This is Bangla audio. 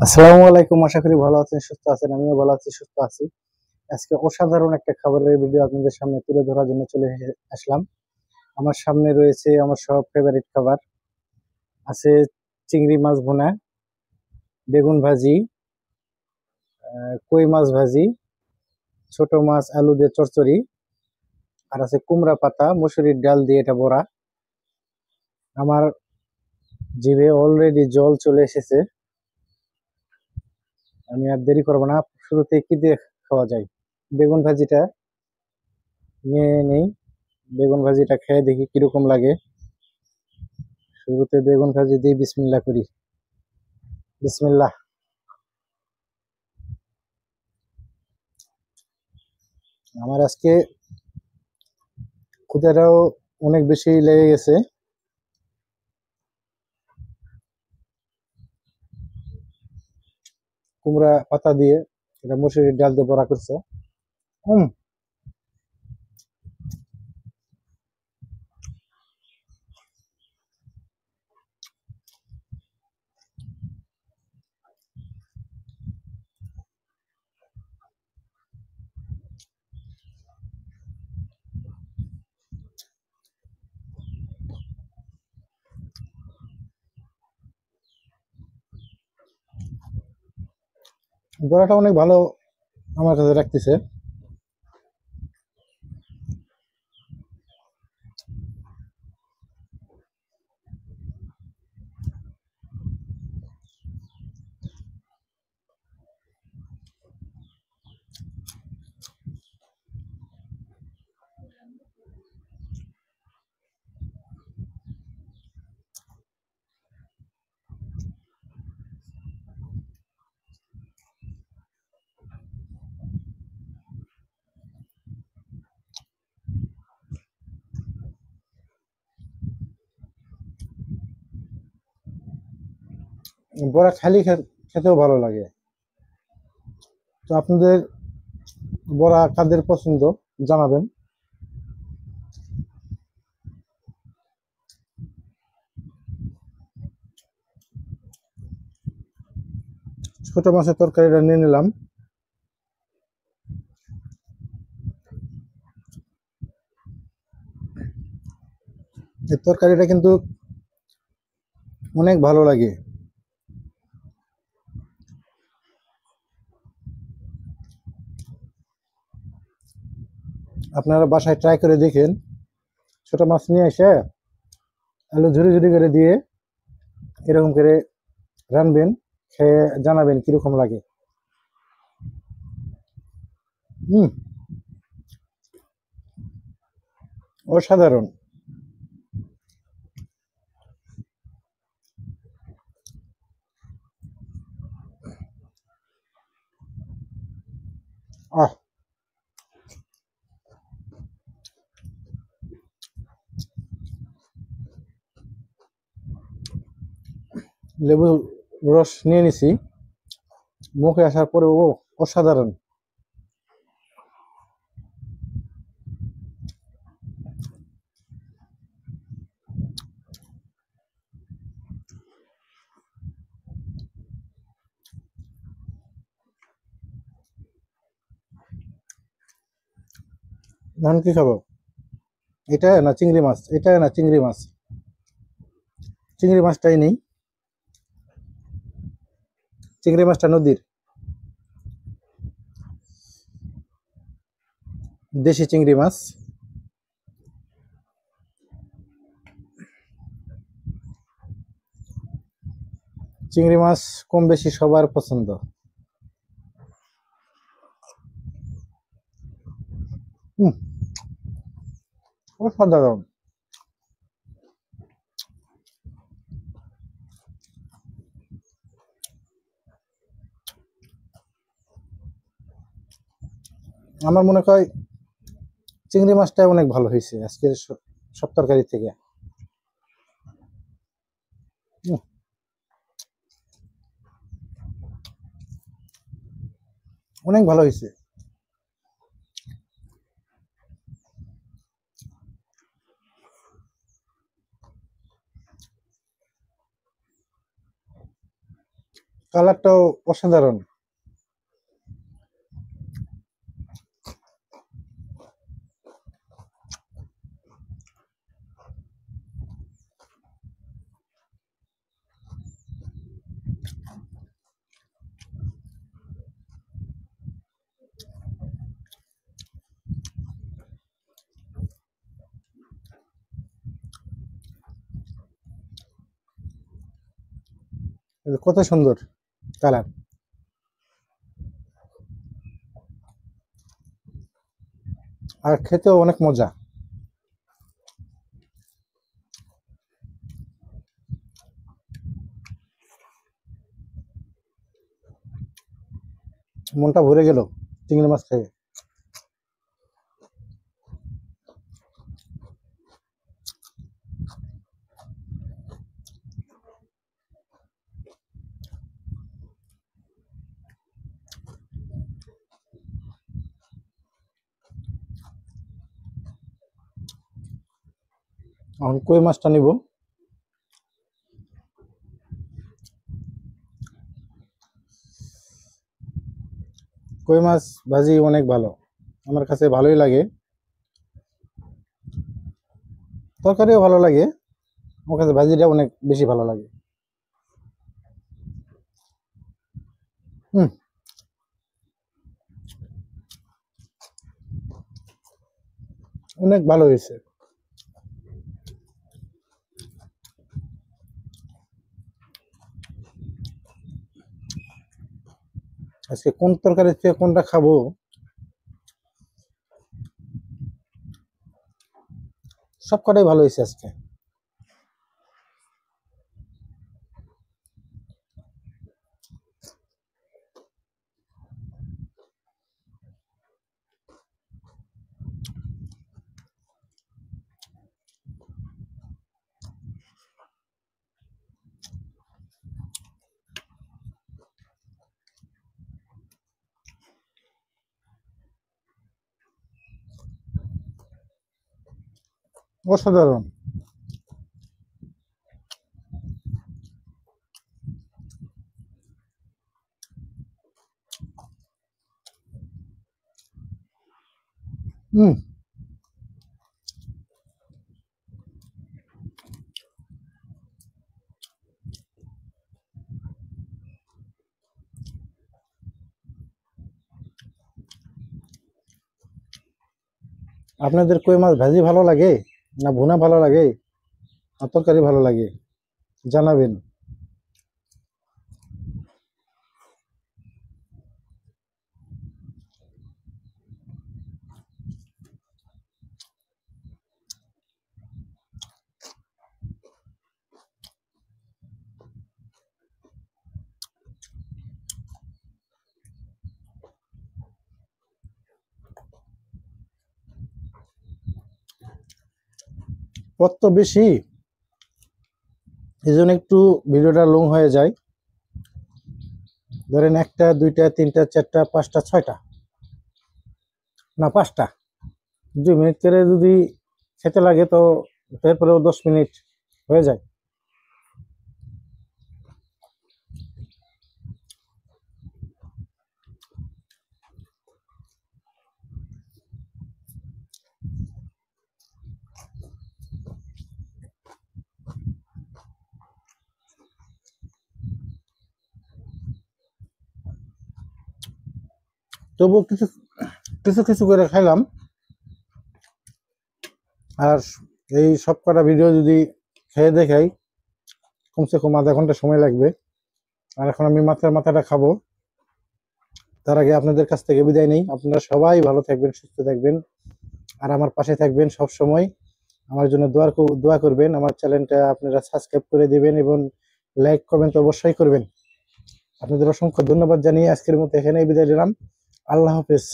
আসসালামু আলাইকুম। আশা করি ভালো আছেন, সুস্থ আছেন। আমিও ভালো আছি, সুস্থ আছি। আজকে অসাধারণ একটা খাবারের ভিডিও আপনাদের সামনে তুলে ধরার জন্য আসলাম। আমার সামনে রয়েছে আমার সব ফেভারিট খাবার। আছে চিংড়ি মাছ ভুনা, বেগুন ভাজি, কই মাছ ভাজি, ছোট মাছ আলু দিয়ে চচ্চড়ি, আর আছে কুমড়া পাতা মসুরির ডাল দিয়ে এটা বড়া। আমার জিভে অলরেডি জল চলে এসেছে। আমি আর দেরি করবো না, শুরুতে কি দিয়ে খাওয়া যায়। বেগুন ভাজিটা নিয়ে নেই, বেগুন ভাজিটা খেয়ে দেখি কিরকম লাগে। শুরুতে বেগুন ভাজি দিয়ে বিসমিল্লাহ করি। বিসমিল্লাহ। আমার আজকে ক্ষুধাটাও অনেক বেশি লেগে গেছে। কুমড়া পাতা দিয়ে এটা মসুরির ডাল দিয়ে বড়া করছে। হুম, বড়াটা অনেক ভালো আমার কাছে রাখতেছে। বড়া খেতেও ভালো লাগে। তো আপনাদের বড়া কাদের পছন্দ জানাবেন। ছোট মাছের তরকারিটা নিয়ে নিলাম। এই তরকারিটা কিন্তু অনেক ভালো লাগে। আপনারা বাসায় ট্রাই করে দেখেন। ছোট মাছ নিয়ে এসে আলু ঝুরি ঝুরি করে দিয়ে এরকম করে রানবেন, খেয়ে জানাবেন কিরকম লাগে। হুম, অসাধারণ। আহ, লেবু রস নিয়ে নিছি, মুখে আসার পরে ও অসাধারণ। এখন কি খাবো? এটা না চিংড়ি মাছ, এটা না চিংড়ি মাছ। চিংড়ি মাছটাই নেই, চিংড়ি মাছটা নদীর, দেশি চিংড়ি মাছ। চিংড়ি মাছ কম বেশি সবার পছন্দ। হুম, অসাধারণ। আমার মনে হয় চিংড়ি মাছটা অনেক ভালো হয়েছে আজকের সব তরকারি থেকে। হুম, অনেক ভালো হয়েছে। কালারটাও অসাধারণ। এই যে কত সুন্দর কালার, আর খেতেও অনেক মজা। মনটা ভরে গেল চিংড়ি মাছ খেয়ে। এখন কই মাছটা নিব। কই মাছ ভাজি অনেক ভালো, আমার কাছে ভালোই লাগে। তরকারিও ভালো লাগে, আমার কাছে ভাজিটা অনেক বেশি ভালো লাগে। হুম, অনেক ভালো হয়েছে। আজকে কোন তরকারি থেকে কোনটা খাবো, সব কটাই ভালো হয়েছে আজকে। অসাধারণ। হুম, আপনাদের কই মাছ ভাজি ভালো লাগে, না ভুনা ভালো লাগে, না তরকারি ভালো লাগে, জানাবেন। পথ তো বেশি, এই জন্য একটু ভিডিওটা লং হয়ে যায়। ধরেন একটা, দুইটা, তিনটা, চারটা, পাঁচটা, ছয়টা, না পাঁচটা, 2 মিনিট করে যদি খেতে লাগে তো তারপরেও 10 মিনিট হয়ে যায়। তবুও কিছু কিছু কিছু করে খাইলাম। আর এই সব কটা ভিডিও যদি খেয়ে দেখাই, কমসে কম আধা ঘন্টা সময় লাগবে। আর এখন আমি মাছের মাথাটা খাবো। তার আগে আপনাদের কাছ থেকে বিদায় নেই। আপনারা সবাই ভালো থাকবেন, সুস্থ থাকবেন, আর আমার পাশে থাকবেন সব সময়। আমার জন্য দোয়া করবেন। আমার চ্যানেলটা আপনারা সাবস্ক্রাইব করে দিবেন এবং লাইক কমেন্ট অবশ্যই করবেন। আপনাদের অসংখ্য ধন্যবাদ জানিয়ে আজকের মতো এখানেই বিদায় নিলাম। আল্লাহ হাফেজ।